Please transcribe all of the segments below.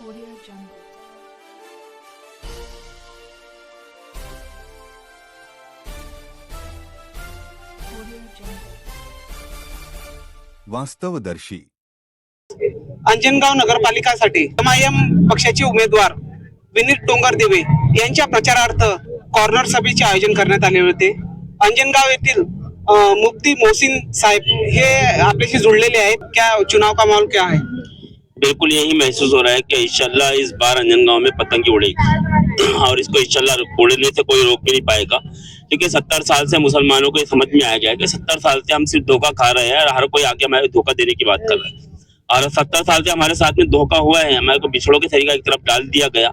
Audio Jungle. Audio Jungle. वास्तवदर्शी. अंजनगाव नगरपालिकासाठी एमआयएम पक्षाचे उमेदवार विनीत डोंगरदेवे यांच्या प्रचारार्थ कॉर्नर सभेचे आयोजन करण्यात आले होते. अंजनगाव येथील मुफ्ती मोहसिन साहेब हे आपल्याशी जुड़लेले आहेत. क्या चुनाव का माहौल क्या है? बिल्कुल यही महसूस हो रहा है कि इंशाल्लाह इस बार अंजनगांव में पतंग उड़ेगी और इसको इंशाल्लाह उड़ने से कोई रोक भी नहीं पाएगा, क्योंकि 70 साल से मुसलमानों को ये समझ में आ गया है कि 70 साल से हम सिर्फ धोखा खा रहे हैं और हर कोई आके हमें धोखा देने की बात कर रहा है। और 70 साल से हमारे साथ में धोखा हुआ है, हमारे को बिछड़ों के तरीका एक तरफ डाल दिया गया,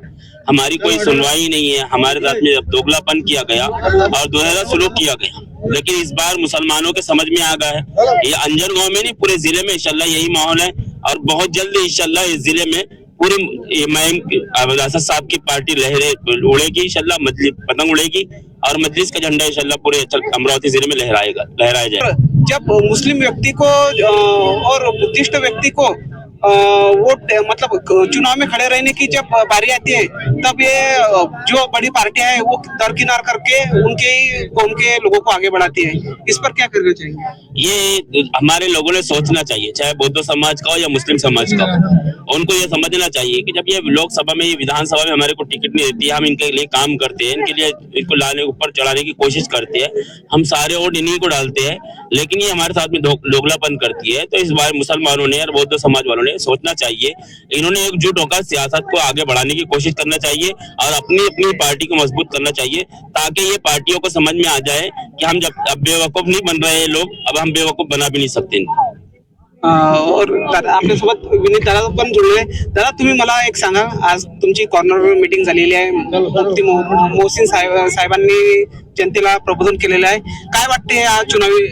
हमारी कोई सुनवाई नहीं है, हमारे साथ में दोगलापन किया गया और दोहरा सुलूक किया गया। लेकिन इस बार मुसलमानों के समझ में आ गया है, ये अंजनगांव में नहीं पूरे जिले में इंशाल्लाह यही माहौल है और बहुत जल्द इंशाल्लाह इस जिले में पूरे इमाम साहब की पार्टी लहरें उड़ेगी, इंशाल्लाह मजलिस पतंग उड़ेगी और मजलिस का झंडा इंशाल्लाह पूरे अमरावती जिले में लहराया जाएगा। जब मुस्लिम व्यक्ति को और बुद्धिस्ट व्यक्ति को वोट मतलब चुनाव में खड़े रहने की जब बारी आती है, तब ये जो बड़ी पार्टियां हैं वो दरकिनार करके उनके ही कौम के लोगों को आगे बढ़ाती है। इस पर क्या करना चाहिए? ये हमारे लोगों ने सोचना चाहिए, चाहे बौद्ध समाज का हो या मुस्लिम समाज का हो, उनको ये समझना चाहिए कि जब ये लोकसभा में, ये विधानसभा में हमारे को टिकट नहीं देती है, हम इनके लिए काम करते हैं, इनके लिए इनको लाने ऊपर चढ़ाने की कोशिश करते हैं, हम सारे वोट इन्हीं को डालते हैं, लेकिन ये हमारे साथ में दोगलापन करती है। तो इस बार मुसलमानों ने और बौद्ध समाज वालों ने सोचना चाहिए, इन्होंने एकजुट होकर सियासत को आगे बढ़ाने की कोशिश करना चाहिए और अपनी अपनी पार्टी को मजबूत करना चाहिए, ताकि ये पार्टियों को समझ में आ जाए कि हम जब अब बेवकूफ नहीं बन रहे हैं लोग, अब हम बेवकूफ बना भी नहीं सकते। और दादा आपल्यासोबत विनीत दादा पण जुळले. दादा तुम्ही मला एक सांगा, आज तुमची कॉर्नर मीटिंग झालेली आहे, मुफ्ती मोहसिन साहेबांनी जनतेला प्रबोधन केलेलं आहे, काय वाटते या चुनावी?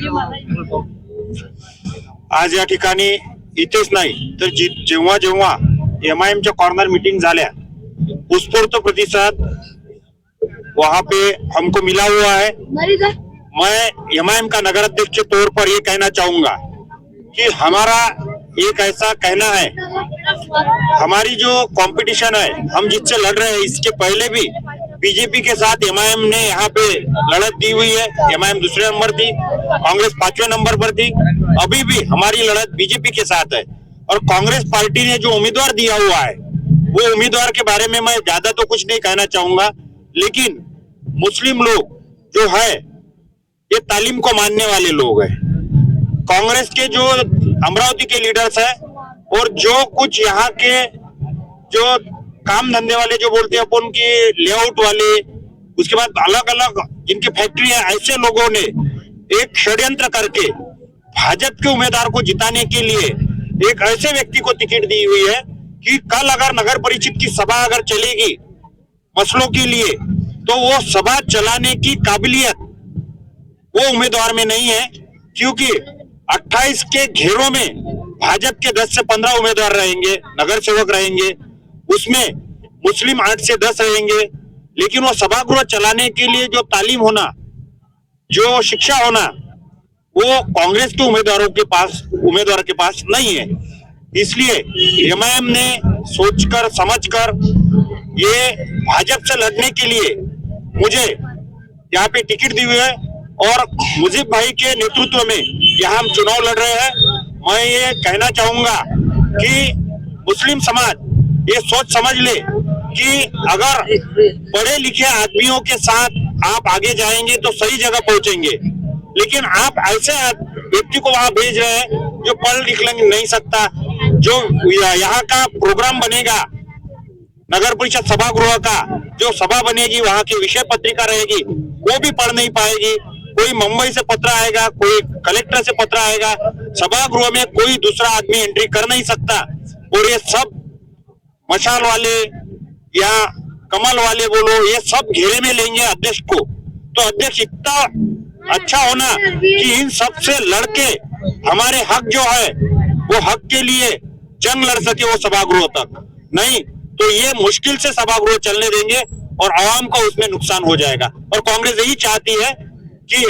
आज या ठिकाणी इथेच नाही तर जेव्हा जेव्हा एमआयएमच्या कॉर्नर मीटिंग झाल्या, उत्स्फूर्त प्रतिसाद वहां पे हमको मिला हुआ है। मैं एमआईएम का नगर अध्यक्ष के तौर पर ये कहना चाहूंगा कि हमारा एक ऐसा कहना है, हमारी जो कंपटीशन है, हम जिससे लड़ रहे हैं, इसके पहले भी बीजेपी के साथ एमआईएम ने यहाँ पे लड़त दी हुई है। एमआईएम दूसरे नंबर थी, कांग्रेस 5वें नंबर पर थी, अभी भी हमारी लड़त बीजेपी के साथ है। और कांग्रेस पार्टी ने जो उम्मीदवार दिया हुआ है, वो उम्मीदवार के बारे में मैं ज्यादा तो कुछ नहीं कहना चाहूंगा, लेकिन मुस्लिम लोग जो है ये तालीम को मानने वाले लोग हैं। कांग्रेस के जो अमरावती के लीडर्स हैं और जो कुछ यहाँ के जो काम धंधे वाले जो बोलते हैं अपन की लेआउट वाले, उसके बाद अलग अलग जिनकी फैक्ट्री है, ऐसे लोगों ने एक षड्यंत्र करके भाजपा के उम्मीदवार को जिताने के लिए एक ऐसे व्यक्ति को टिकट दी हुई है कि कल अगर नगर परिषद की सभा अगर चलेगी मसलों के लिए, तो वो सभा चलाने की काबिलियत वो उम्मीदवार में नहीं है, क्योंकि 28 के घेरों में भाजपा के 10 से 15 उम्मीदवार रहेंगे, नगर सेवक रहेंगे, उसमें मुस्लिम 8 से 10 रहेंगे, लेकिन वो सभागृह चलाने के लिए जो तालीम होना, जो शिक्षा होना, वो कांग्रेस के उम्मीदवार के पास नहीं है। इसलिए एमआईएम ने सोचकर समझकर ये भाजपा से लड़ने के लिए मुझे यहाँ पे टिकट दी हुई है और मुजीब भाई के नेतृत्व में यहाँ हम चुनाव लड़ रहे हैं। मैं ये कहना चाहूंगा कि मुस्लिम समाज ये सोच समझ ले कि अगर पढ़े लिखे आदमियों के साथ आप आगे जाएंगे तो सही जगह पहुंचेंगे, लेकिन आप ऐसे व्यक्ति को वहां भेज रहे हैं जो पढ़ लिख नहीं सकता। जो यहाँ का प्रोग्राम बनेगा नगर परिषद सभागृह का, जो सभा बनेगी, वहां की विषय पत्रिका रहेगी, वो भी पढ़ नहीं पाएगी। कोई मुंबई से पत्र आएगा, कोई कलेक्टर से पत्र आएगा, सभागृह में कोई दूसरा आदमी एंट्री कर नहीं सकता। और ये सब मशाल वाले या कमल वाले बोलो, ये सब घेरे में लेंगे अध्यक्ष को। तो अध्यक्ष इतना अच्छा होना कि इन सब से लड़के हमारे हक जो है वो हक के लिए जंग लड़ सके वो सभागृह तक, नहीं तो ये मुश्किल से सभागृह चलने देंगे और आवाम को उसमें नुकसान हो जाएगा। और कांग्रेस यही चाहती है कि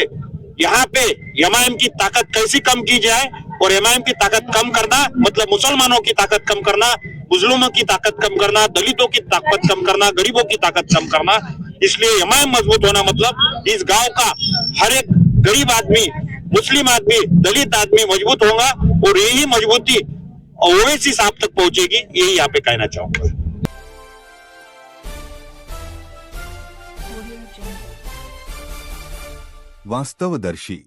यहाँ पे एमआईएम की ताकत कैसी कम की जाए, और एमआईएम की ताकत कम करना मतलब मुसलमानों की ताकत कम करना, मुस्लिमों की ताकत कम करना, दलितों की ताकत कम करना, गरीबों की ताकत कम करना। इसलिए एमआईएम मजबूत होना मतलब इस गांव का हर एक गरीब आदमी, मुस्लिम आदमी, दलित आदमी मजबूत होगा और यही मजबूती ओवैसी साहब तक पहुंचेगी, यही यहाँ पे कहना चाहूंगा। Audio Jungle. वास्तवदर्शी।